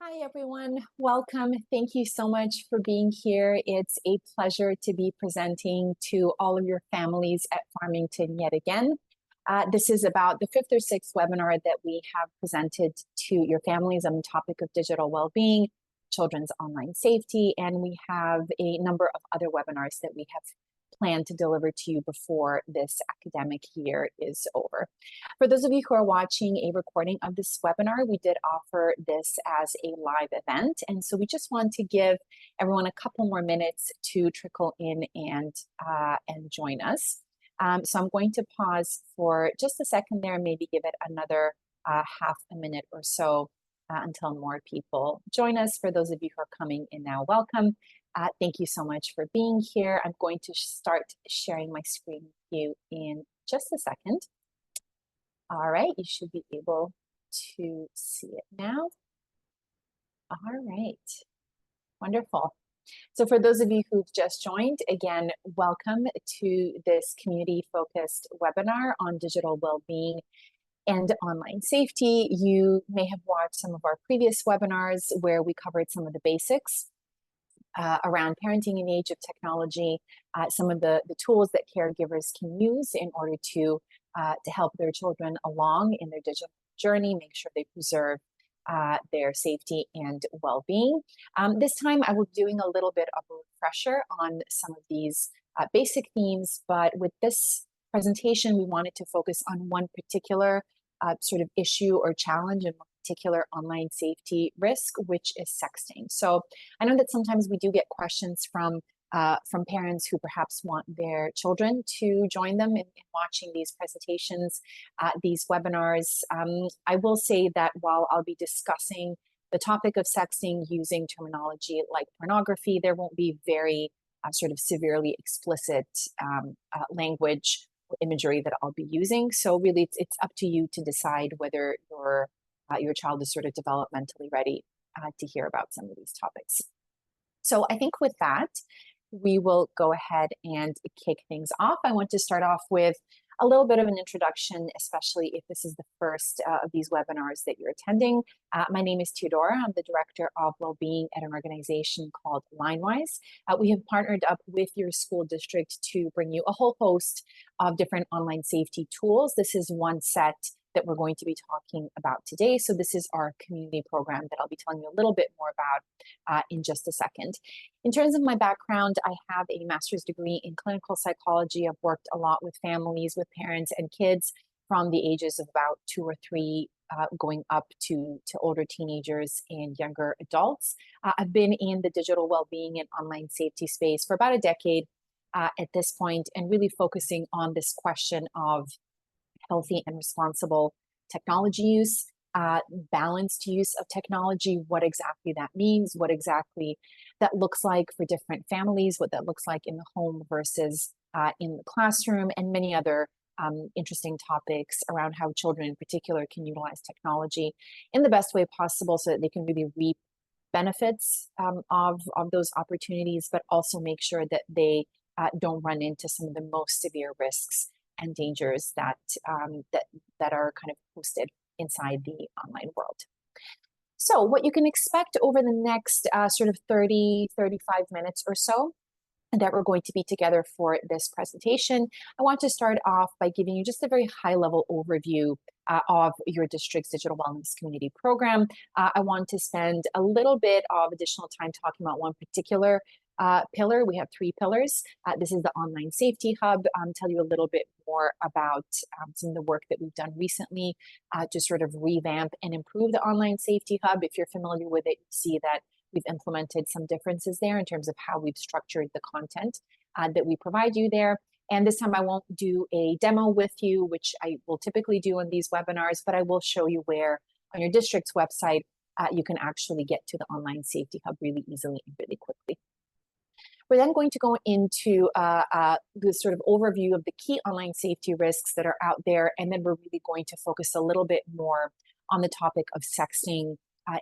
Hi, everyone. Welcome. Thank you so much for being here. It's a pleasure to be presenting to all of your families at Farmington yet again. This is about the fifth or sixth webinar that we have presented to your families on the topic of digital well-being, children's online safety, and we have a number of other webinars that we have planned to deliver to you before this academic year is over. For those of you who are watching a recording of this webinar, we did offer this as a live event. And so we just want to give everyone a couple more minutes to trickle in and join us. So I'm going to pause for just a second there, maybe give it another half a minute or so until more people join us. For those of you who are coming in now, welcome. Thank you so much for being here. I'm going to start sharing my screen with you in just a second. All right, you should be able to see it now. All right, wonderful. So for those of you who've just joined, again, welcome to this community-focused webinar on digital well-being and online safety. You may have watched some of our previous webinars where we covered some of the basics around parenting in the age of technology, some of the tools that caregivers can use in order to help their children along in their digital journey, make sure they preserve their safety and well-being. This time I will be doing a little bit of a refresher on some of these basic themes, but with this presentation, we wanted to focus on one particular sort of issue or challenge and one particular online safety risk, which is sexting. So I know that sometimes we do get questions from parents who perhaps want their children to join them in watching these presentations, these webinars. I will say that while I'll be discussing the topic of sexting using terminology like pornography, there won't be very sort of severely explicit language or imagery that I'll be using. So really, it's up to you to decide whether your child is sort of developmentally ready to hear about some of these topics. So I think with that, we will go ahead and kick things off. I want to start off with a little bit of an introduction, especially if this is the first of these webinars that you're attending. My name is Teodora. I'm the Director of Wellbeing at an organization called Linewize. We have partnered up with your school district to bring you a whole host of different online safety tools. This is one set that we're going to be talking about today. So this is our community program that I'll be telling you a little bit more about in just a second. In terms of my background, I have a master's degree in clinical psychology. I've worked a lot with families, with parents and kids from the ages of about 2 or 3 going up to older teenagers and younger adults. I've been in the digital well-being and online safety space for about a decade at this point, and really focusing on this question of healthy and responsible technology use, balanced use of technology, what exactly that means, what exactly that looks like for different families, what that looks like in the home versus in the classroom, and many other interesting topics around how children in particular can utilize technology in the best way possible so that they can really reap benefits of those opportunities, but also make sure that they don't run into some of the most severe risks and dangers that are kind of posted inside the online world. So what you can expect over the next sort of 30, 35 minutes or so that we're going to be together for this presentation, I want to start off by giving you just a very high-level overview of your district's digital wellness community program. I want to spend a little bit of additional time talking about one particular pillar. We have 3 pillars. This is the online safety hub. Tell you a little bit more about some of the work that we've done recently to sort of revamp and improve the online safety hub. If you're familiar with it, you see that we've implemented some differences there in terms of how we've structured the content that we provide you there. And this time I won't do a demo with you, which I will typically do in these webinars, but I will show you where on your district's website you can actually get to the online safety hub really easily and really quickly. We're then going to go into this sort of overview of the key online safety risks that are out there, and then we're really going to focus a little bit more on the topic of sexting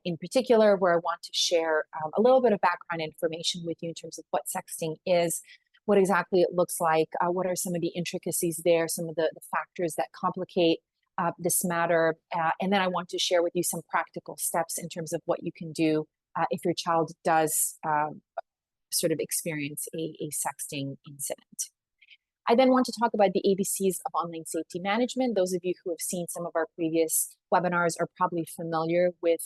in particular, where I want to share a little bit of background information with you in terms of what sexting is, what exactly it looks like, what are some of the intricacies there, some of the factors that complicate this matter. And then I want to share with you some practical steps in terms of what you can do if your child does sort of experience a sexting incident. I then want to talk about the ABCs of online safety management. Those of you who have seen some of our previous webinars are probably familiar with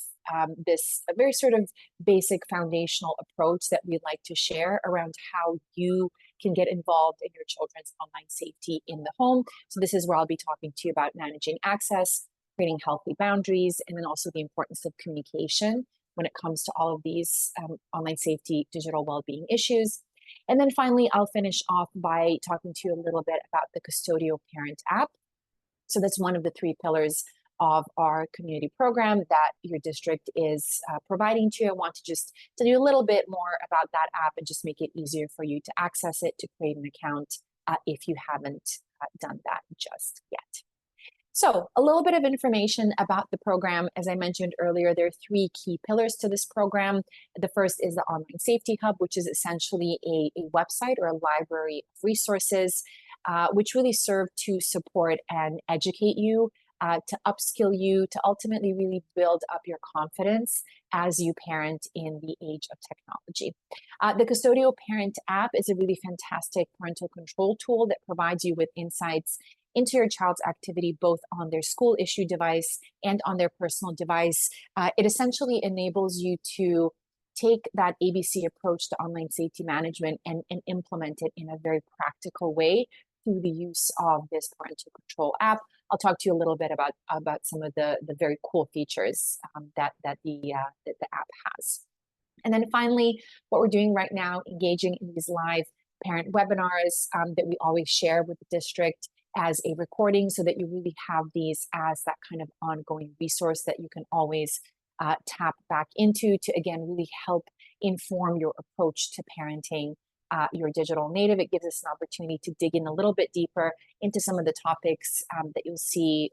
this very sort of basic foundational approach that we'd like to share around how you can get involved in your children's online safety in the home. So this is where I'll be talking to you about managing access, creating healthy boundaries, and then also the importance of communication when it comes to all of these online safety, digital well-being issues. And then finally, I'll finish off by talking to you a little bit about the Custodial Parent app. So that's one of the 3 pillars of our community program that your district is providing to you. I want to just tell you a little bit more about that app and just make it easier for you to access it, to create an account if you haven't done that just yet. So a little bit of information about the program. As I mentioned earlier, there are 3 key pillars to this program. The first is the Online Safety Hub, which is essentially a website or a library of resources, which really serve to support and educate you, to upskill you, to ultimately really build up your confidence as you parent in the age of technology. The Custodial Parent app is a really fantastic parental control tool that provides you with insights into your child's activity, both on their school issue device and on their personal device. It essentially enables you to take that ABC approach to online safety management and implement it in a very practical way through the use of this parental control app. I'll talk to you a little bit about some of the very cool features that the app has. And then finally, what we're doing right now, engaging in these live parent webinars that we always share with the district as a recording, so that you really have these as that kind of ongoing resource that you can always tap back into to, again, really help inform your approach to parenting your digital native. It gives us an opportunity to dig in a little bit deeper into some of the topics that you'll see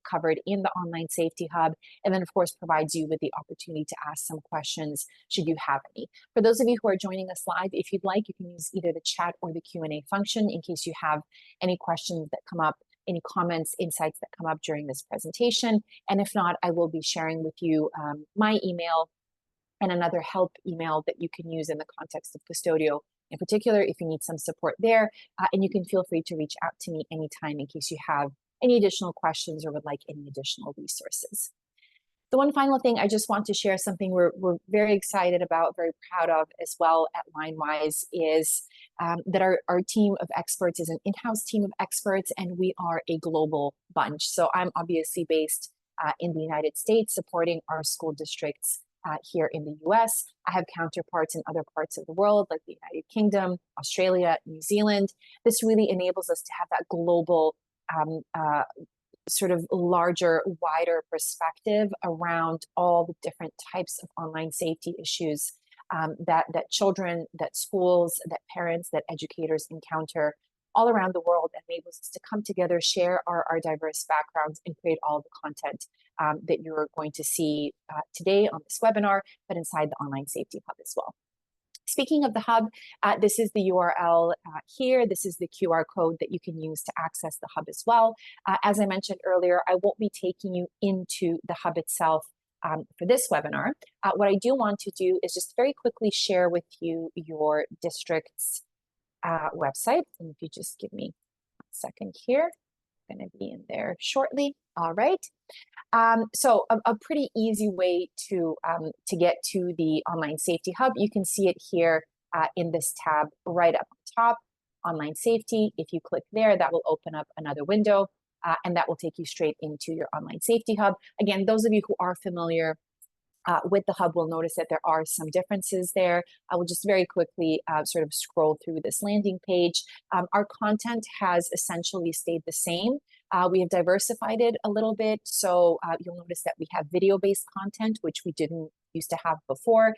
covered in the Online Safety Hub, and then of course provides you with the opportunity to ask some questions should you have any. For those of you who are joining us live, if you'd like, you can use either the chat or the Q&A function in case you have any questions that come up, any comments, insights that come up during this presentation. And if not, I will be sharing with you my email and another help email that you can use in the context of Custodio in particular, if you need some support there. And you can feel free to reach out to me anytime in case you have any additional questions or would like any additional resources. The one final thing I just want to share, something we're very excited about, very proud of as well at Linewize, is that our team of experts is an in-house team of experts, and we are a global bunch. So I'm obviously based in the United States, supporting our school districts here in the US. I have counterparts in other parts of the world, like the United Kingdom, Australia, New Zealand. This really enables us to have that global sort of larger, wider perspective around all the different types of online safety issues that children, that schools, that parents, that educators encounter all around the world, and enables us to come together, share our diverse backgrounds, and create all the content that you're going to see today on this webinar, but inside the Online Safety Hub as well. Speaking of the hub, this is the URL here. This is the QR code that you can use to access the hub as well. As I mentioned earlier, I won't be taking you into the hub itself for this webinar. What I do want to do is just very quickly share with you your district's website. And if you just give me a second here, I'm going to be in there shortly. All right. So a pretty easy way to get to the Online Safety Hub. You can see it here in this tab right up top, Online Safety. If you click there, that will open up another window, and that will take you straight into your Online Safety Hub. Again, those of you who are familiar with the hub will notice that there are some differences there. I will just very quickly sort of scroll through this landing page. Our content has essentially stayed the same. We have diversified it a little bit. So you'll notice that we have video-based content, which we didn't used to have before.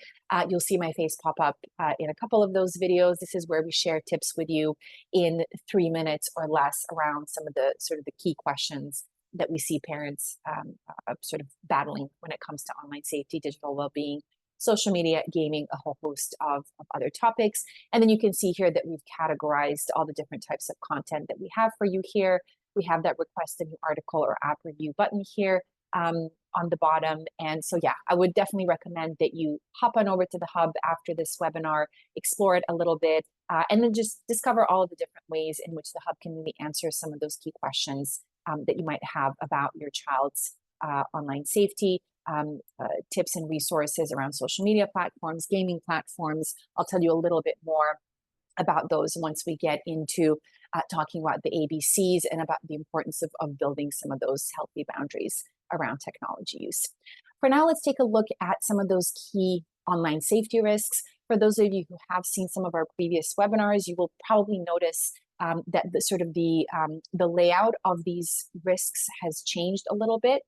You'll see my face pop up in a couple of those videos. This is where we share tips with you in 3 minutes or less around some of the sort of the key questions that we see parents sort of battling when it comes to online safety, digital well-being, social media, gaming, a whole host of other topics. And then you can see here that we've categorized all the different types of content that we have for you here. we have that request a new article or app review button here on the bottom. And so, yeah, I would definitely recommend that you hop on over to the Hub after this webinar, explore it a little bit, and then just discover all of the different ways in which the Hub can really answer some of those key questions that you might have about your child's online safety, tips and resources around social media platforms, gaming platforms. I'll tell you a little bit more about those once we get into talking about the ABCs and about the importance of building some of those healthy boundaries around technology use. For now, let's take a look at some of those key online safety risks. For those of you who have seen some of our previous webinars, you will probably notice that the layout of these risks has changed a little bit.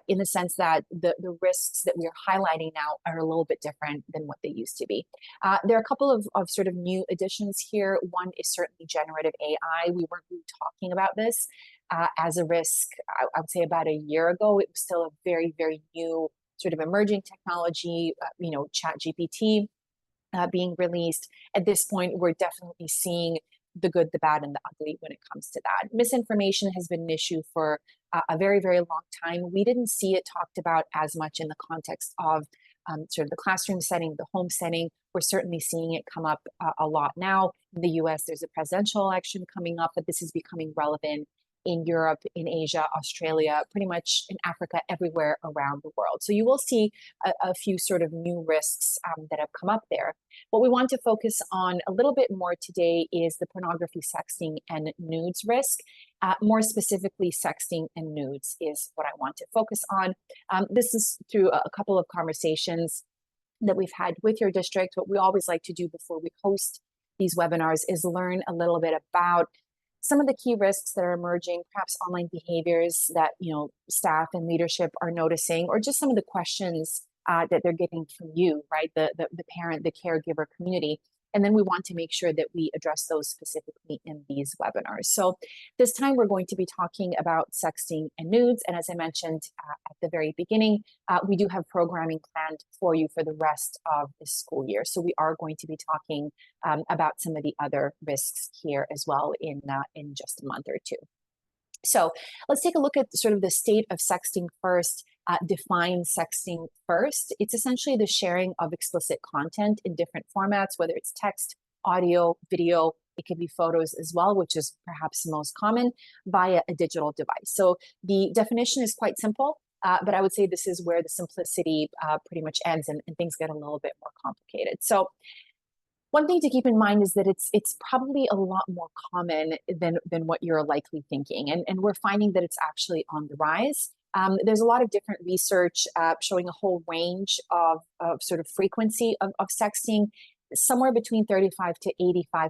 In the sense that the risks that we're highlighting now are a little bit different than what they used to be. There are a couple of sort of new additions here. One is certainly generative AI. We weren't really talking about this as a risk, I would say about a year ago. It was still a very, very new sort of emerging technology, ChatGPT being released. At this point, we're definitely seeing the good, the bad, and the ugly when it comes to that. Misinformation has been an issue for a very, very long time. We didn't see it talked about as much in the context of sort of the classroom setting, the home setting. We're certainly seeing it come up a lot now. In the US, there's a presidential election coming up, but this is becoming relevant in Europe, in Asia, Australia, pretty much in Africa, everywhere around the world. So you will see a few sort of new risks that have come up there. What we want to focus on a little bit more today is the pornography, sexting, and nudes risk. More specifically, sexting and nudes is what I want to focus on. This is through a couple of conversations that we've had with your district. What we always like to do before we host these webinars is learn a little bit about some of the key risks that are emerging, perhaps online behaviors that staff and leadership are noticing, or just some of the questions that they're getting from you, right? The parent, the caregiver community. And then we want to make sure that we address those specifically in these webinars. So this time we're going to be talking about sexting and nudes. And as I mentioned at the very beginning, we do have programming planned for you for the rest of the school year. So we are going to be talking about some of the other risks here as well in just a month or two. So let's take a look at sort of the state of sexting first. Define sexting first. It's essentially the sharing of explicit content in different formats, whether it's text, audio, video, it could be photos as well, which is perhaps the most common, via a digital device. So the definition is quite simple, but I would say this is where the simplicity pretty much ends and things get a little bit more complicated. So one thing to keep in mind is that it's probably a lot more common than what you're likely thinking. And we're finding that it's actually on the rise. There's a lot of different research showing a whole range of sort of frequency of sexting. Somewhere between 35 to 85%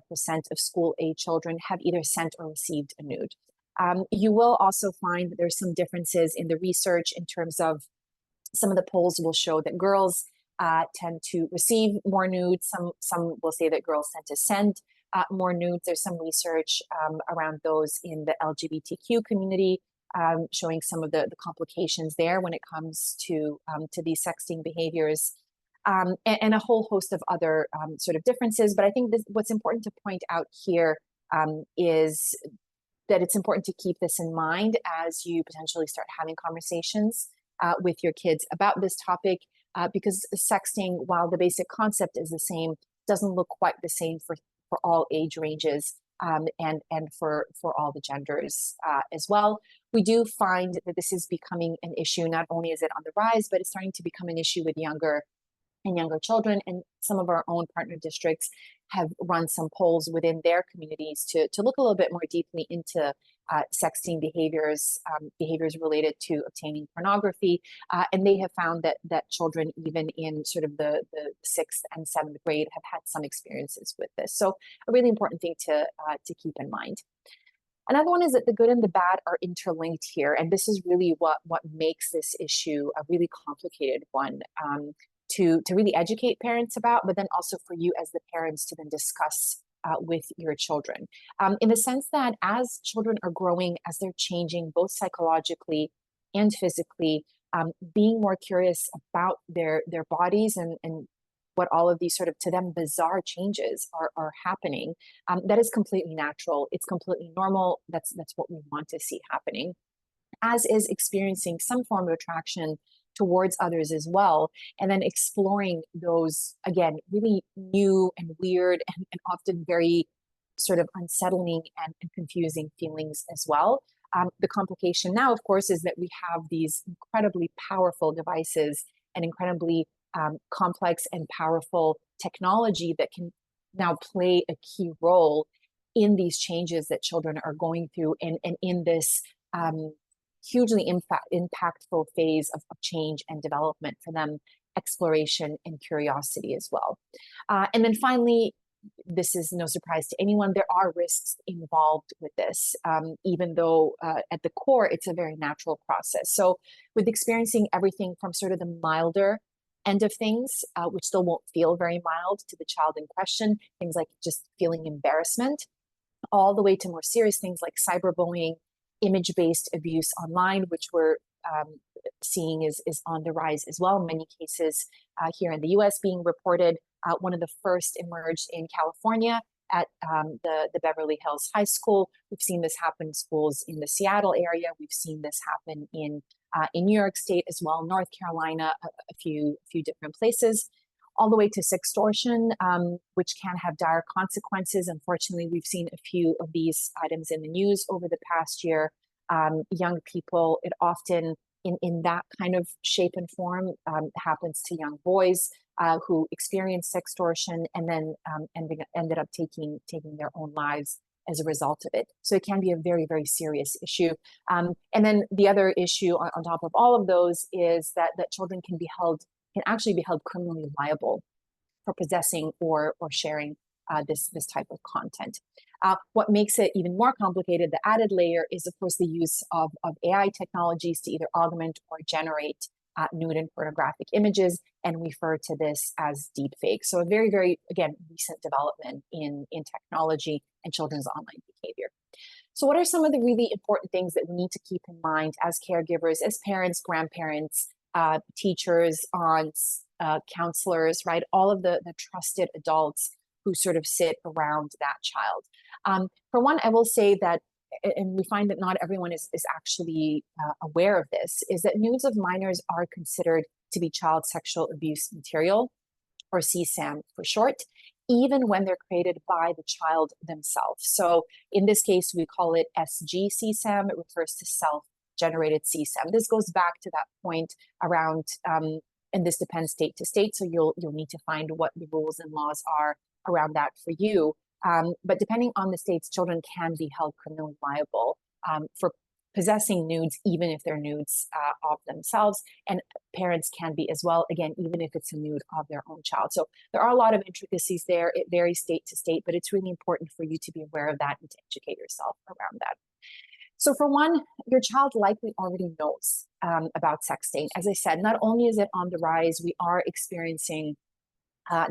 of school-age children have either sent or received a nude. You will also find that there's some differences in the research in terms of some of the polls will show that girls tend to receive more nudes. Some will say that girls tend to send more nudes. There's some research around those in the LGBTQ community, showing some of the complications there when it comes to these sexting behaviors, and a whole host of other sort of differences. But I think what's important to point out here is that it's important to keep this in mind as you potentially start having conversations with your kids about this topic, because sexting, while the basic concept is the same, doesn't look quite the same for all age ranges. And for all the genders as well. We do find that this is becoming an issue. Not only is it on the rise, but it's starting to become an issue with younger children. And some of our own partner districts have run some polls within their communities to look a little bit more deeply into sexting behaviors related to obtaining pornography. And they have found that children, even in sort of the 6th and 7th grade, have had some experiences with this. So a really important thing to keep in mind. Another one is that the good and the bad are interlinked here. And this is really what makes this issue a really complicated one to really educate parents about, but then also for you as the parents to then discuss with your children, in the sense that as children are growing, as they're changing both psychologically and physically, being more curious about their bodies and what all of these sort of, to them, bizarre changes are happening, that is completely natural. It's completely normal. That's what we want to see happening, as is experiencing some form of attraction towards others as well, and then exploring those, again, really new and weird and often very sort of unsettling and confusing feelings as well. The complication now, of course, is that we have these incredibly powerful devices and incredibly complex and powerful technology that can now play a key role in these changes that children are going through, and in this hugely impactful phase of change and development for them, exploration and curiosity as well. And then finally, this is no surprise to anyone, there are risks involved with this, even though at the core, it's a very natural process. So with experiencing everything from sort of the milder end of things, which still won't feel very mild to the child in question, things like just feeling embarrassment, all the way to more serious things like cyberbullying, image-based abuse online, which we're seeing is on the rise as well. In many cases here in the US being reported. One of the first emerged in California at the Beverly Hills High School. We've seen this happen in schools in the Seattle area. We've seen this happen in New York State as well, North Carolina, a few different places, all the way to sextortion, which can have dire consequences. Unfortunately, we've seen a few of these items in the news over the past year. Young people, it often, in that kind of shape and form, happens to young boys who experience sextortion and then ended up taking their own lives as a result of it. So it can be a very, very serious issue. And then the other issue on top of all of those is that children can actually be held criminally liable for possessing or sharing this type of content. What makes it even more complicated, the added layer, is of course the use of AI technologies to either augment or generate nude and pornographic images, and refer to this as deepfake. So a very, very, again, recent development in technology and children's online behavior. So what are some of the really important things that we need to keep in mind as caregivers, as parents, grandparents, teachers, aunts, counselors, right? All of the trusted adults who sort of sit around that child. For one, I will say that, and we find that not everyone is actually aware of this, is that nudes of minors are considered to be child sexual abuse material, or CSAM for short, even when they're created by the child themselves. So in this case, we call it SG-CSAM. It refers to self-generated CSAM. This goes back to that point around, and this depends state to state, so you'll need to find what the rules and laws are around that for you. But depending on the states, children can be held criminally liable for possessing nudes, even if they're nudes of themselves, and parents can be as well, again, even if it's a nude of their own child. So there are a lot of intricacies there. It varies state to state, but it's really important for you to be aware of that and to educate yourself around that. So for one, your child likely already knows about sexting. As I said, not only is it on the rise, we are experiencing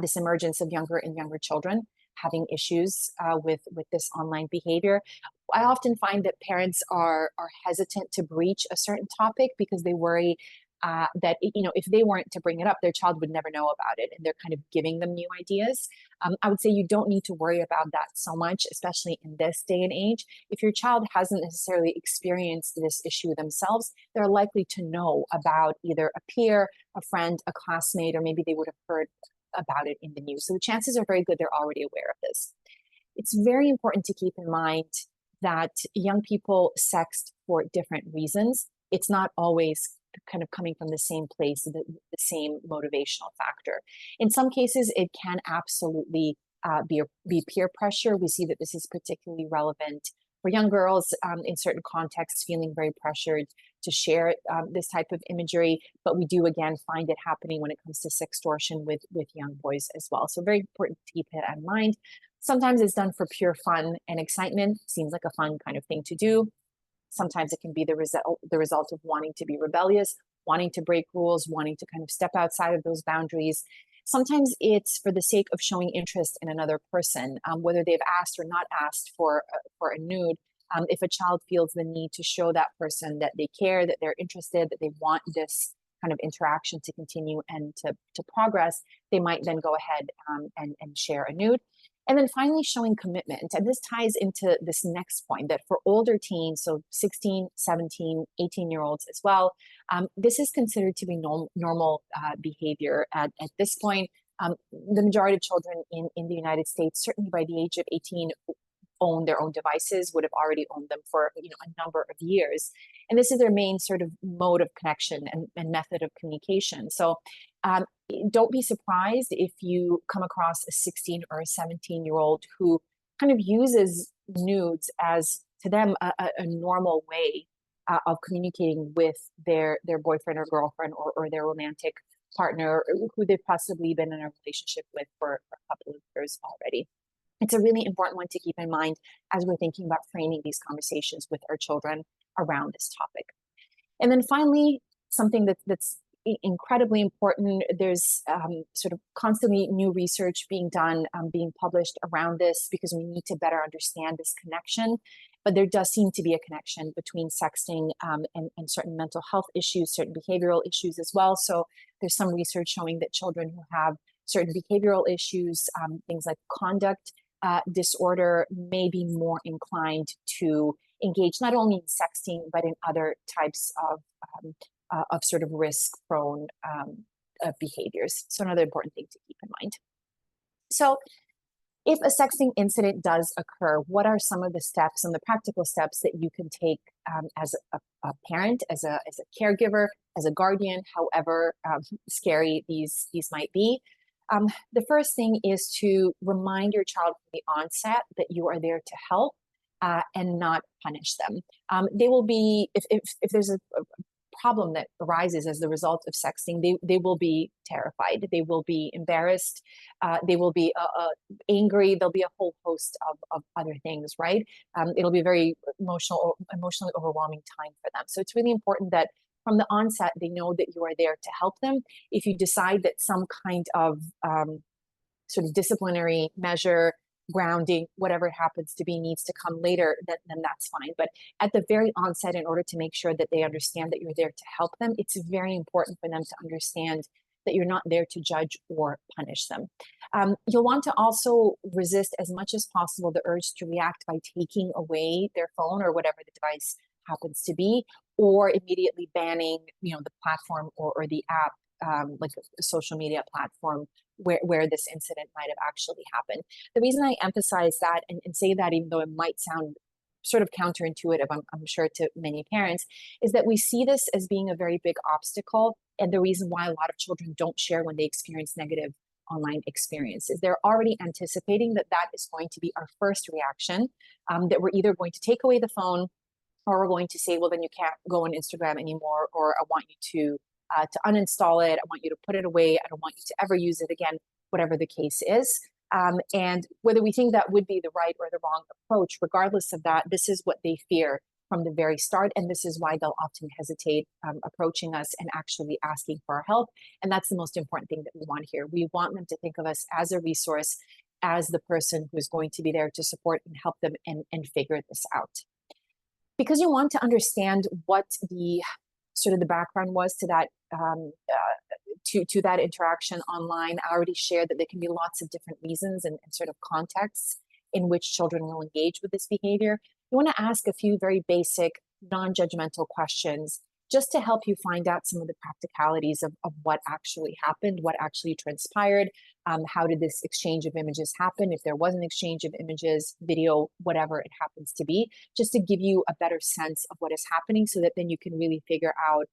this emergence of younger and younger children having issues with this online behavior. I often find that parents are hesitant to breach a certain topic because they worry that, if they weren't to bring it up, their child would never know about it, and they're kind of giving them new ideas. I would say you don't need to worry about that so much, especially in this day and age. If your child hasn't necessarily experienced this issue themselves, they're likely to know about either a peer, a friend, a classmate, or maybe they would have heard about it in the news. So the chances are very good they're already aware of this. It's very important to keep in mind that young people sext for different reasons. It's not always kind of coming from the same place, the same motivational factor. In some cases, it can absolutely be peer pressure. We see that this is particularly relevant for young girls in certain contexts, feeling very pressured to share this type of imagery. But we do, again, find it happening when it comes to sextortion with young boys as well. So very important to keep it in mind. Sometimes it's done for pure fun and excitement. Seems like a fun kind of thing to do. Sometimes it can be the result of wanting to be rebellious, wanting to break rules, wanting to kind of step outside of those boundaries. Sometimes it's for the sake of showing interest in another person, whether they've asked or not asked for a nude. If a child feels the need to show that person that they care, that they're interested, that they want this kind of interaction to continue and to progress, they might then go ahead and share a nude. And then finally, showing commitment. And this ties into this next point that for older teens, so 16, 17, 18-year-olds as well, this is considered to be normal behavior at this point. The majority of children in the United States, certainly by the age of 18, own their own devices, would have already owned them for a number of years. And this is their main sort of mode of connection and method of communication. So don't be surprised if you come across a 16 or a 17-year-old who kind of uses nudes as, to them, a normal way of communicating with their boyfriend or girlfriend or their romantic partner who they've possibly been in a relationship with for a couple of years already. It's a really important one to keep in mind as we're thinking about framing these conversations with our children around this topic. And then finally, something that's incredibly important, there's sort of constantly new research being done, being published around this, because we need to better understand this connection. But there does seem to be a connection between sexting and certain mental health issues, certain behavioral issues as well. So there's some research showing that children who have certain behavioral issues, things like conduct disorder, may be more inclined to engage not only in sexting, but in other types of sort of risk-prone behaviors. So another important thing to keep in mind. So if a sexting incident does occur, what are some of the steps and the practical steps that you can take as a parent, as a caregiver, as a guardian, however scary these might be? The first thing is to remind your child from the onset that you are there to help and not punish them. They will be, if there's a problem that arises as the result of sexting, they will be terrified, they will be embarrassed, they will be angry, there'll be a whole host of other things, right? It'll be a very emotionally overwhelming time for them. So it's really important that from the onset, they know that you are there to help them. If you decide that some kind of sort of disciplinary measure, grounding, whatever it happens to be, needs to come later, then that's fine. But at the very onset, in order to make sure that they understand that you're there to help them, it's very important for them to understand that you're not there to judge or punish them. You'll want to also resist as much as possible the urge to react by taking away their phone or whatever the device happens to be, or immediately banning, the platform or the app, like a social media platform where this incident might have actually happened. The reason I emphasize that and say that, even though it might sound sort of counterintuitive, I'm sure, to many parents, is that we see this as being a very big obstacle, and the reason why a lot of children don't share when they experience negative online experiences. They're already anticipating that is going to be our first reaction, that we're either going to take away the phone, or we're going to say, well, then you can't go on Instagram anymore, or I want you to uninstall it, I want you to put it away, I don't want you to ever use it again, whatever the case is. And whether we think that would be the right or the wrong approach, regardless of that, this is what they fear from the very start. And this is why they'll often hesitate approaching us and actually asking for our help. And that's the most important thing that we want here. We want them to think of us as a resource, as the person who is going to be there to support and help them and figure this out. Because you want to understand what the sort of the background was to that to that interaction online. I already shared that there can be lots of different reasons and sort of contexts in which children will engage with this behavior. You want to ask a few very basic, non-judgmental questions just to help you find out some of the practicalities of what actually happened, what actually transpired, how did this exchange of images happen, if there was an exchange of images, video, whatever it happens to be, just to give you a better sense of what is happening, so that then you can really figure out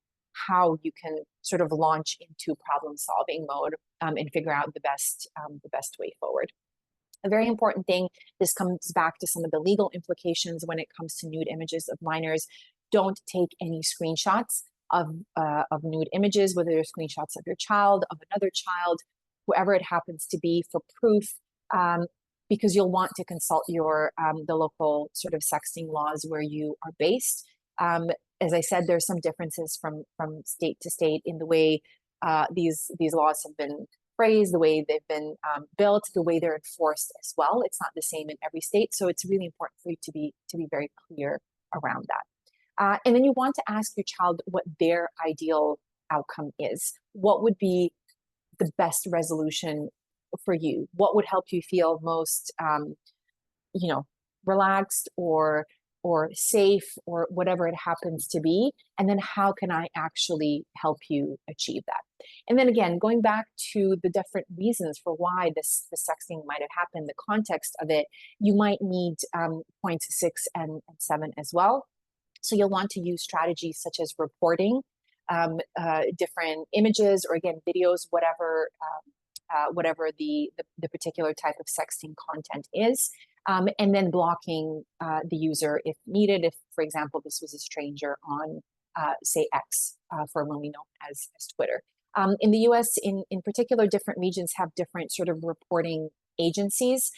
how you can sort of launch into problem-solving mode and figure out the best way forward. A very important thing, this comes back to some of the legal implications when it comes to nude images of minors. Don't take any screenshots of nude images, whether they're screenshots of your child, of another child, whoever it happens to be, for proof, because you'll want to consult your the local sort of sexting laws where you are based. As I said, there's some differences from state to state in the way these laws have been phrased, the way they've been built, the way they're enforced as well. It's not the same in every state, so it's really important for you to be very clear around that. And then you want to ask your child what their ideal outcome is. What would be the best resolution for you? What would help you feel most, you know, relaxed or safe or whatever it happens to be? And then how can I actually help you achieve that? And then again, going back to the different reasons for why the sexting might have happened, the context of it, you might need points 6 and 7 as well. So you'll want to use strategies such as reporting different images or again videos, whatever the particular type of sexting content is, and then blocking the user if needed. If, for example, this was a stranger on, say, X, formerly known as Twitter. In the US, in particular, different regions have different sort of reporting agencies.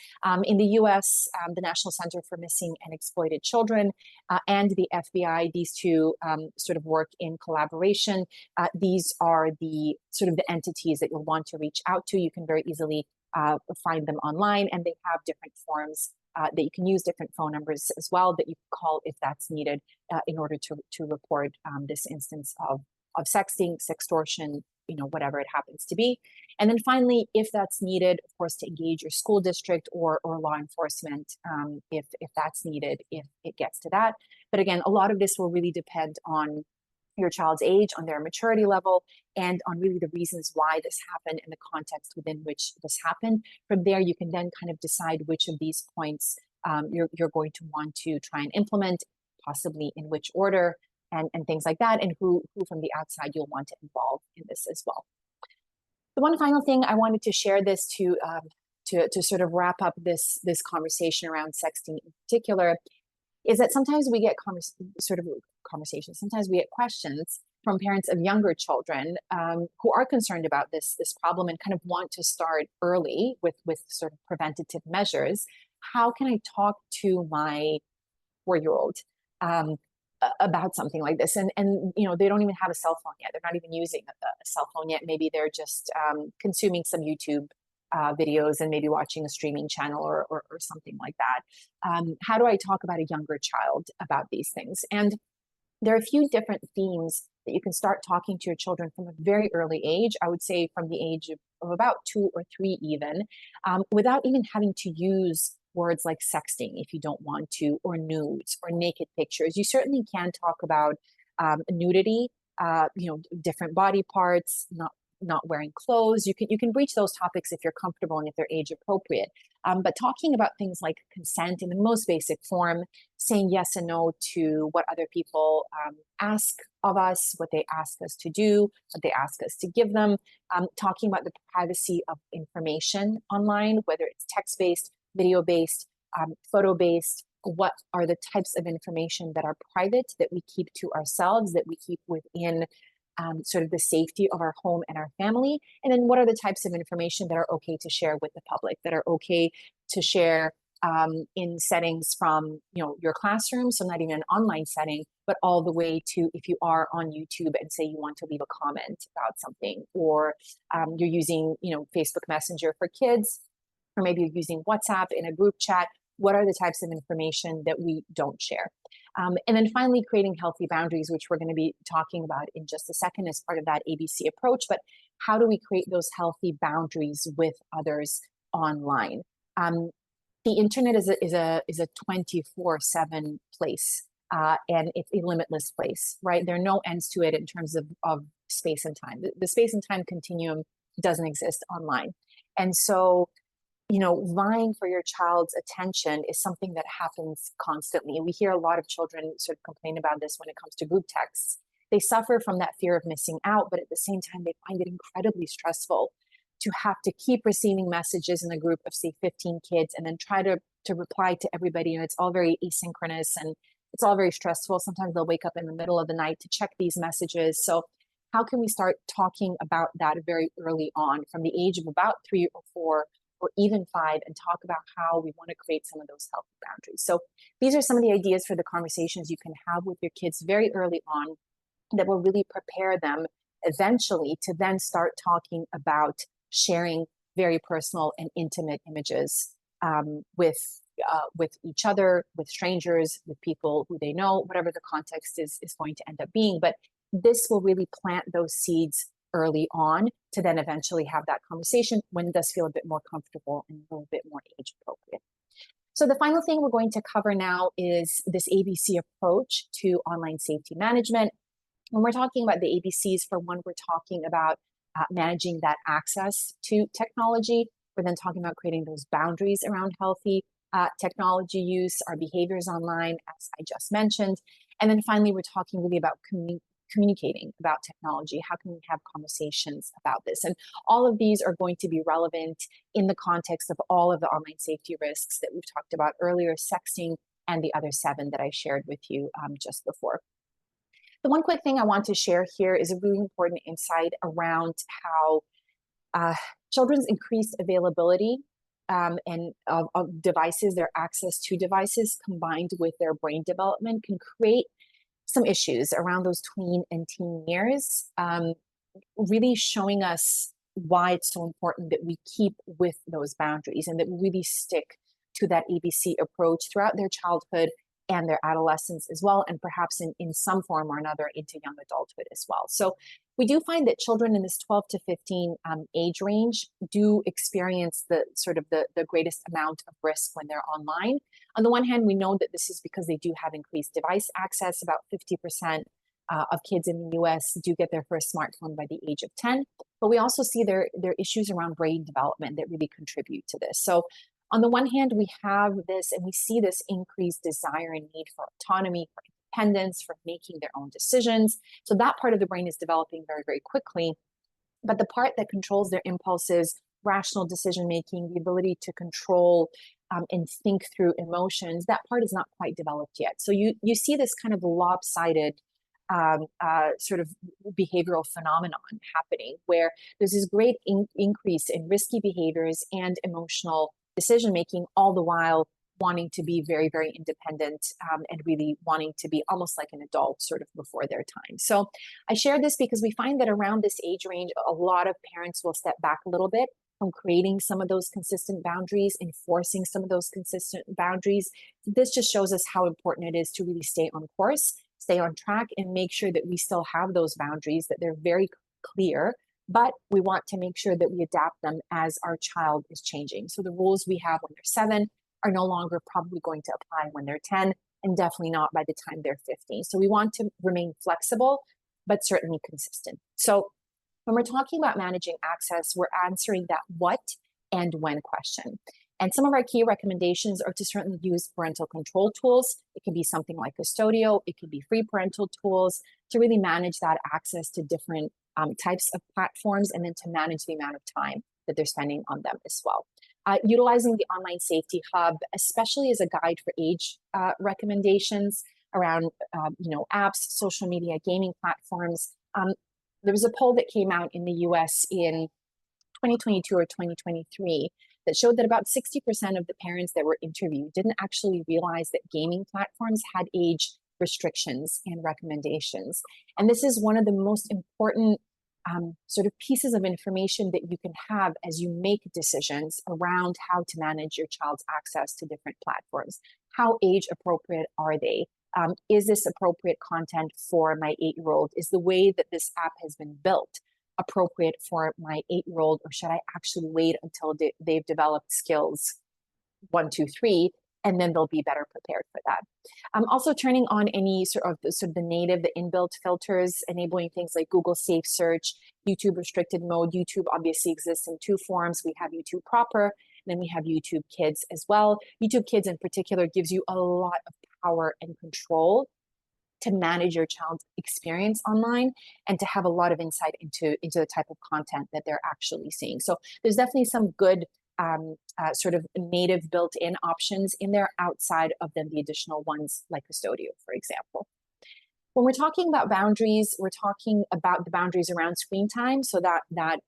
In the US, the National Center for Missing and Exploited Children and the FBI, these two sort of work in collaboration. These are the sort of the entities that you'll want to reach out to. You can very easily find them online, and they have different forms that you can use, different phone numbers as well that you can call if that's needed in order to report this instance of sexting, sextortion, whatever it happens to be. And then finally, if that's needed, of course, to engage your school district or law enforcement if that's needed, if it gets to that. But again, a lot of this will really depend on your child's age, on their maturity level, and on really the reasons why this happened and the context within which this happened. From there, you can then kind of decide which of these points you're going to want to try and implement, possibly in which order, and things like that, and who from the outside you'll want to involve in this as well. The one final thing I wanted to share this to sort of wrap up this conversation around sexting in particular is that sometimes we get conversations, sometimes we get questions from parents of younger children who are concerned about this problem and kind of want to start early with sort of preventative measures. How can I talk to my 4-year-old about something like this? And they don't even have a cell phone yet. They're not even using a cell phone yet. Maybe they're just consuming some YouTube videos and maybe watching a streaming channel or something like that. How do I talk about a younger child about these things? And there are a few different themes that you can start talking to your children from a very early age. I would say from the age of about 2 or 3 even, without even having to use words like sexting if you don't want to, or nudes or naked pictures. You certainly can talk about nudity, different body parts, not wearing clothes. You can breach those topics if you're comfortable and if they're age appropriate. But talking about things like consent in the most basic form, saying yes and no to what other people ask of us, what they ask us to do, what they ask us to give them, talking about the privacy of information online, whether it's text-based, video-based, photo-based. What are the types of information that are private, that we keep to ourselves, that we keep within sort of the safety of our home and our family? And then what are the types of information that are okay to share with the public, that are okay to share in settings from your classroom, so not even an online setting, but all the way to if you are on YouTube and say you want to leave a comment about something, or you're using Facebook Messenger for kids, or maybe you're using WhatsApp in a group chat. What are the types of information that we don't share? And then finally, creating healthy boundaries, which we're going to be talking about in just a second as part of that ABC approach. But how do we create those healthy boundaries with others online? The internet is a 24/7 place, and it's a limitless place, right? There are no ends to it in terms of space and time. The space and time continuum doesn't exist online, and so vying for your child's attention is something that happens constantly. We hear a lot of children sort of complain about this when it comes to group texts. They suffer from that fear of missing out, but at the same time, they find it incredibly stressful to have to keep receiving messages in a group of, say, 15 kids and then try to reply to everybody. And it's all very asynchronous and it's all very stressful. Sometimes they'll wake up in the middle of the night to check these messages. So how can we start talking about that very early on, from the age of about 3 or 4 or even 5, and talk about how we want to create some of those healthy boundaries? So these are some of the ideas for the conversations you can have with your kids very early on that will really prepare them eventually to then start talking about sharing very personal and intimate images with each other, with strangers, with people who they know, whatever the context is going to end up being. But this will really plant those seeds early on to then eventually have that conversation when it does feel a bit more comfortable and a little bit more age appropriate. So the final thing we're going to cover now is this ABC approach to online safety management. When we're talking about the ABCs, for one, we're talking about managing that access to technology. We're then talking about creating those boundaries around healthy technology use, our behaviors online, as I just mentioned. And then finally, we're talking really about communicating about technology. How can we have conversations about this? And all of these are going to be relevant in the context of all of the online safety risks that we've talked about earlier, sexting, and the other 7 that I shared with you just before. The one quick thing I want to share here is a really important insight around how children's increased availability and of devices, their access to devices combined with their brain development can create some issues around those tween and teen years, really showing us why it's so important that we keep with those boundaries and that we really stick to that ABC approach throughout their childhood and their adolescence as well, and perhaps in some form or another into young adulthood as well. So we do find that children in this 12 to 15 age range do experience the greatest amount of risk when they're online. On the one hand, we know that this is because they do have increased device access. About 50% of kids in the US do get their first smartphone by the age of 10. But we also see their issues around brain development that really contribute to this. So on the one hand, we have this and we see this increased desire and need for autonomy, for independence, for making their own decisions. So that part of the brain is developing very, very quickly. But the part that controls their impulses, rational decision making, the ability to control and think through emotions, that part is not quite developed yet. So you see this kind of lopsided sort of behavioral phenomenon happening where there's this great increase in risky behaviors and emotional decision making, all the while wanting to be very, very independent and really wanting to be almost like an adult sort of before their time. So I share this because we find that around this age range, a lot of parents will step back a little bit from creating some of those consistent boundaries, enforcing some of those consistent boundaries. This just shows us how important it is to really stay on course, stay on track, and make sure that we still have those boundaries, that they're very clear, but we want to make sure that we adapt them as our child is changing. So the rules we have when they're 7 are no longer probably going to apply when they're 10, and definitely not by the time they're 15. So we want to remain flexible, but certainly consistent. So when we're talking about managing access, we're answering that what and when question. And some of our key recommendations are to certainly use parental control tools. It can be something like Custodio, it could be free parental tools to really manage that access to different types of platforms, and then to manage the amount of time that they're spending on them as well. Utilizing the Online Safety Hub, especially as a guide for age recommendations around apps, social media, gaming platforms. There was a poll that came out in the US in 2022 or 2023 that showed that about 60% of the parents that were interviewed didn't actually realize that gaming platforms had age restrictions and recommendations. And this is one of the most important sort of pieces of information that you can have as you make decisions around how to manage your child's access to different platforms. How age appropriate are they? Is this appropriate content for my 8-year-old? Is the way that this app has been built appropriate for my 8-year-old, or should I actually wait until they've developed skills 1, 2, 3, and then they'll be better prepared for that. Also turning on any sort of the native, the inbuilt filters, enabling things like Google Safe Search, YouTube restricted mode. YouTube obviously exists in 2 forms. We have YouTube proper, and then we have YouTube Kids as well. YouTube Kids in particular gives you a lot of power and control to manage your child's experience online and to have a lot of insight into the type of content that they're actually seeing. So there's definitely some good sort of native built-in options in there outside of then the additional ones like Custodio, for example. When we're talking about boundaries, we're talking about the boundaries around screen time. So that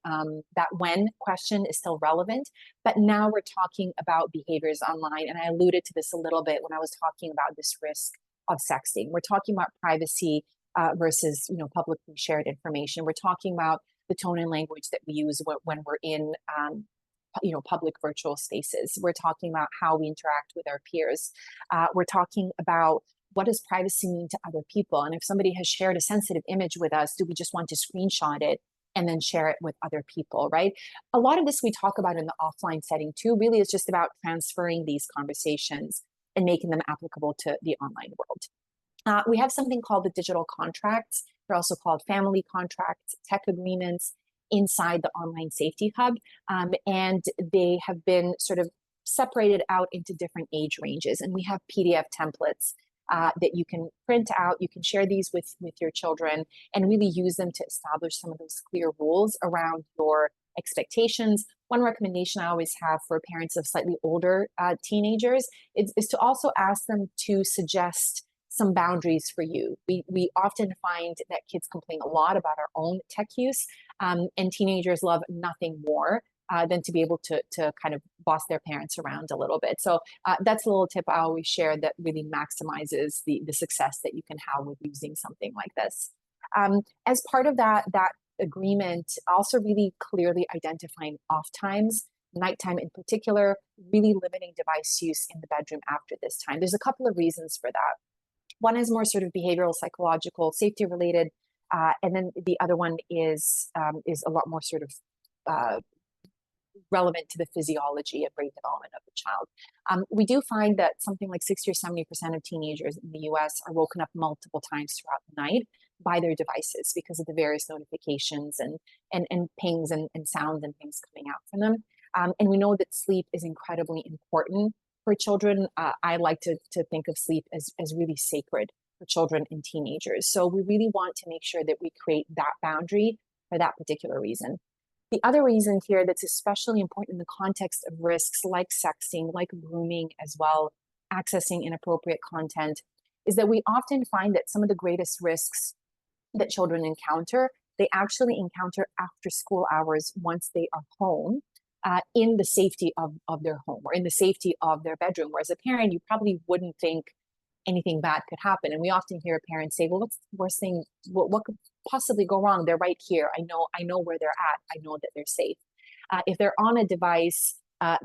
when question is still relevant, but now we're talking about behaviors online. And I alluded to this a little bit when I was talking about this risk of sexting. We're talking about privacy versus publicly shared information. We're talking about the tone and language that we use when we're in public virtual spaces. We're talking about how we interact with our peers. We're talking about what does privacy mean to other people? And if somebody has shared a sensitive image with us, do we just want to screenshot it and then share it with other people, right? A lot of this we talk about in the offline setting too, really is just about transferring these conversations and making them applicable to the online world. We have something called the digital contracts. They're also called family contracts, tech agreements inside the online safety hub. And they have been sort of separated out into different age ranges. And we have PDF templates that you can print out. You can share these with your children and really use them to establish some of those clear rules around your expectations. One recommendation I always have for parents of slightly older teenagers is to also ask them to suggest some boundaries for you. We often find that kids complain a lot about our own tech use, and teenagers love nothing more than to be able to kind of boss their parents around a little bit. So that's a little tip I always share that really maximizes the success that you can have with using something like this. As part of that agreement, also really clearly identifying off times, nighttime in particular, really limiting device use in the bedroom after this time. There's a couple of reasons for that. One is more sort of behavioral, psychological, safety related, and then the other one is a lot more sort of relevant to the physiology and brain development of the child. We do find that something like 60 or 70% of teenagers in the US are woken up multiple times throughout the night by their devices because of the various notifications and pings and sounds and things coming out from them. And we know that sleep is incredibly important for children. I like to think of sleep as really sacred for children and teenagers. So we really want to make sure that we create that boundary for that particular reason. The other reason here that's especially important in the context of risks like sexting, like grooming as well, accessing inappropriate content, is that we often find that some of the greatest risks that children encounter, they actually encounter after school hours once they are home, in the safety of their home or in the safety of their bedroom. Whereas a parent, you probably wouldn't think anything bad could happen. And we often hear parents say, well, what's the worst thing? What could possibly go wrong? They're right here. I know where they're at. I know that they're safe. If they're on a device,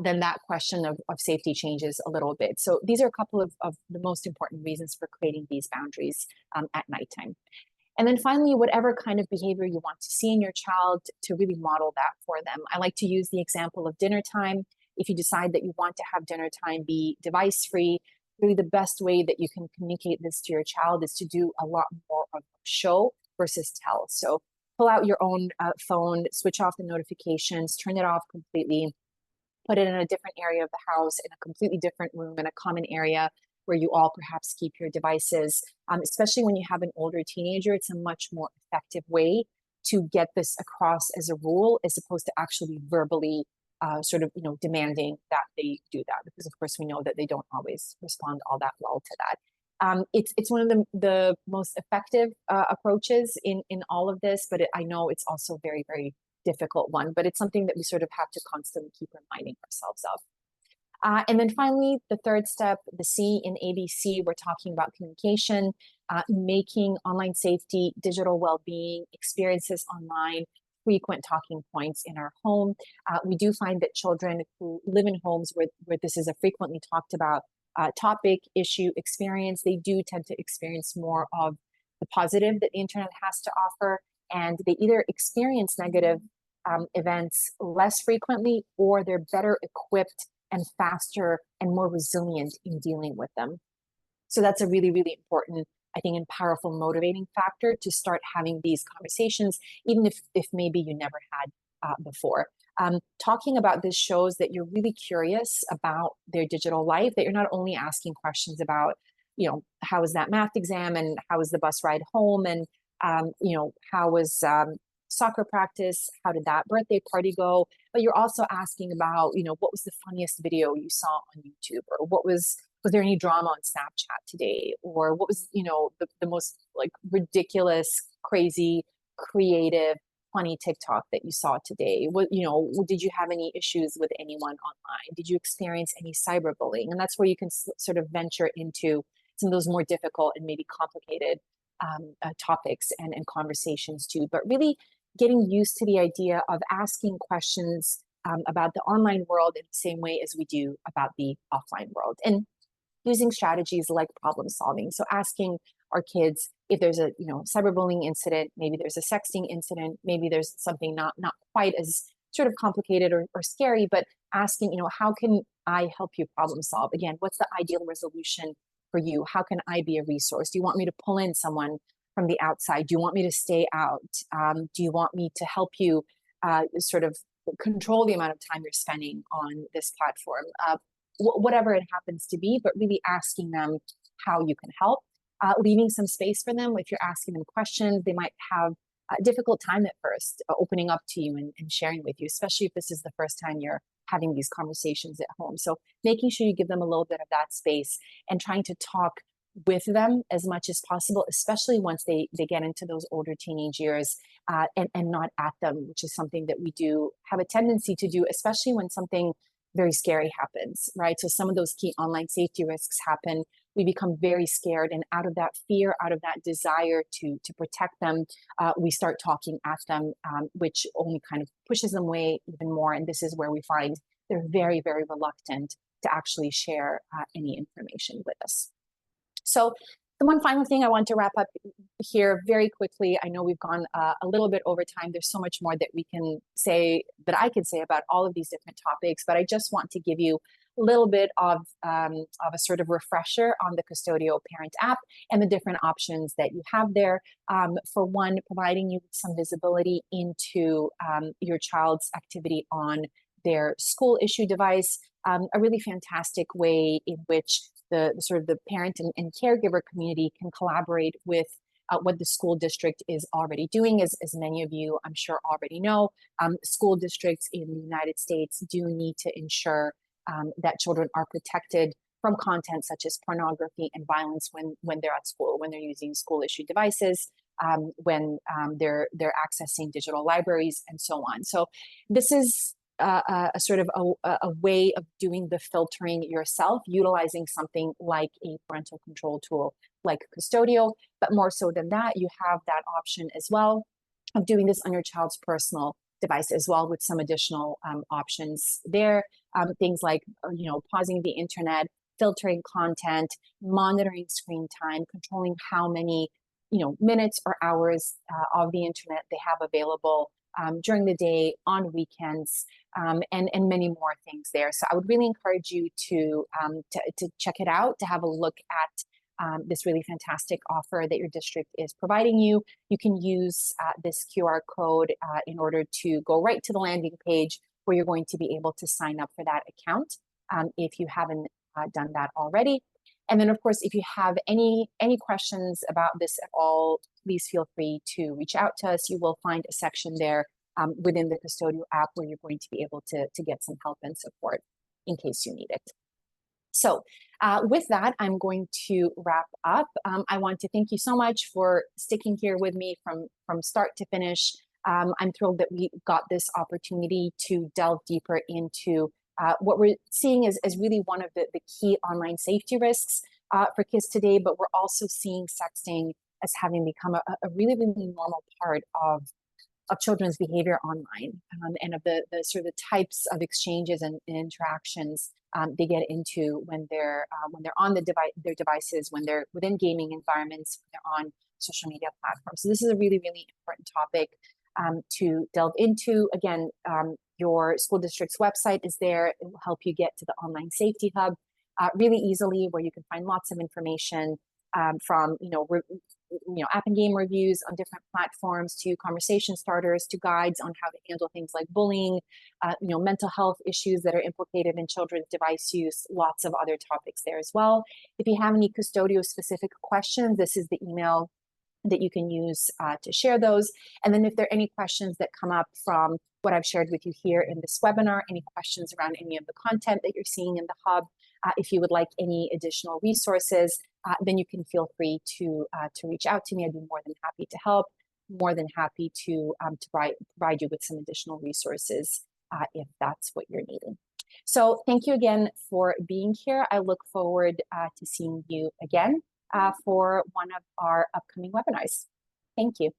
then that question of safety changes a little bit. So these are a couple of the most important reasons for creating these boundaries at nighttime. And then finally, whatever kind of behavior you want to see in your child, to really model that for them. I like to use the example of dinner time. If you decide that you want to have dinner time be device-free, really the best way that you can communicate this to your child is to do a lot more of show versus tell. So pull out your own phone, switch off the notifications, turn it off completely, put it in a different area of the house, in a completely different room, in a common area where you all perhaps keep your devices. Especially when you have an older teenager, it's a much more effective way to get this across as a rule, as opposed to actually verbally sort of, demanding that they do that, because of course we know that they don't always respond all that well to that. It's one of the most effective approaches in all of this, but I know it's also a very, very difficult one, but it's something that we sort of have to constantly keep reminding ourselves of. And then finally, the third step, the C in ABC, we're talking about communication, making online safety, digital well-being, experiences online, frequent talking points in our home. We do find that children who live in homes where this is a frequently talked about topic, issue, experience, they do tend to experience more of the positive that the internet has to offer, and they either experience negative events less frequently, or they're better equipped and faster and more resilient in dealing with them. So that's a really, really important, I think, and powerful motivating factor to start having these conversations, even if maybe you never had before. Talking about this shows that you're really curious about their digital life, that you're not only asking questions about, how was that math exam, and how was the bus ride home, and, how was soccer practice, how did that birthday party go, but you're also asking about, what was the funniest video you saw on YouTube, or was there any drama on Snapchat today, or what was, the most like ridiculous, crazy, creative, funny TikTok that you saw today? What, did you have any issues with anyone online? Did you experience any cyberbullying? And that's where you can sort of venture into some of those more difficult and maybe complicated topics and conversations too, but really getting used to the idea of asking questions about the online world in the same way as we do about the offline world. And using strategies like problem solving. So asking our kids if there's a cyberbullying incident, maybe there's a sexting incident, maybe there's something not quite as sort of complicated or scary, but asking, how can I help you problem solve? Again, what's the ideal resolution for you? How can I be a resource? Do you want me to pull in someone from the outside? Do you want me to stay out? Do you want me to help you sort of control the amount of time you're spending on this platform? Whatever it happens to be, but really asking them how you can help, leaving some space for them. If you're asking them questions, they might have a difficult time at first opening up to you and sharing with you, especially if this is the first time you're having these conversations at home. So making sure you give them a little bit of that space and trying to talk with them as much as possible, especially once they get into those older teenage years, and not at them, which is something that we do have a tendency to do, especially when something very scary happens, right? So some of those key online safety risks happen. We become very scared, and out of that fear, out of that desire to protect them, we start talking at them, which only kind of pushes them away even more. And this is where we find they're very, very reluctant to actually share any information with us. So the one final thing I want to wrap up here very quickly. I know we've gone a little bit over time. There's so much more that we can say, that I can say about all of these different topics, but I just want to give you a little bit of a sort of refresher on the Custodio Parent app and the different options that you have there. For one, providing you with some visibility into your child's activity on their school issue device, a really fantastic way in which the sort of the parent and caregiver community can collaborate with what the school district is already doing. As many of you, I'm sure, already know, school districts in the United States do need to ensure that children are protected from content such as pornography and violence when they're at school, when they're using school issued devices, when they're accessing digital libraries and so on. So this is a sort of a way of doing the filtering yourself, utilizing something like a parental control tool like Custodio. But more so than that, you have that option as well of doing this on your child's personal device as well, with some additional options there. Things like pausing the internet, filtering content, monitoring screen time, controlling how many minutes or hours of the internet they have available during the day, on weekends, and many more things there. So I would really encourage you to check it out, to have a look at this really fantastic offer that your district is providing you. You can use this QR code in order to go right to the landing page where you're going to be able to sign up for that account if you haven't done that already. And then, of course, if you have any questions about this at all, please feel free to reach out to us. You will find a section there within the Custodio app where you're going to be able to get some help and support in case you need it. So with that, I'm going to wrap up. I want to thank you so much for sticking here with me from start to finish. I'm thrilled that we got this opportunity to delve deeper into what we're seeing as really one of the key online safety risks for kids today, but we're also seeing sexting as having become a really, really normal part of children's behavior online, and of the sort of types of exchanges and interactions they get into when they're on their devices, when they're within gaming environments, when they're on social media platforms. So this is a really, really important topic to delve into. Again, your school district's website is there. It will help you get to the online safety hub really easily, where you can find lots of information from app and game reviews on different platforms, to conversation starters, to guides on how to handle things like bullying, mental health issues that are implicated in children's device use, lots of other topics there as well. If you have any Custodio specific questions, this is the email that you can use to share those. And then if there are any questions that come up from what I've shared with you here in this webinar, any questions around any of the content that you're seeing in the hub, if you would like any additional resources, then you can feel free to reach out to me. I'd be more than happy to help, more than happy to provide you with some additional resources if that's what you're needing. So thank you again for being here. I look forward to seeing you again for one of our upcoming webinars. Thank you.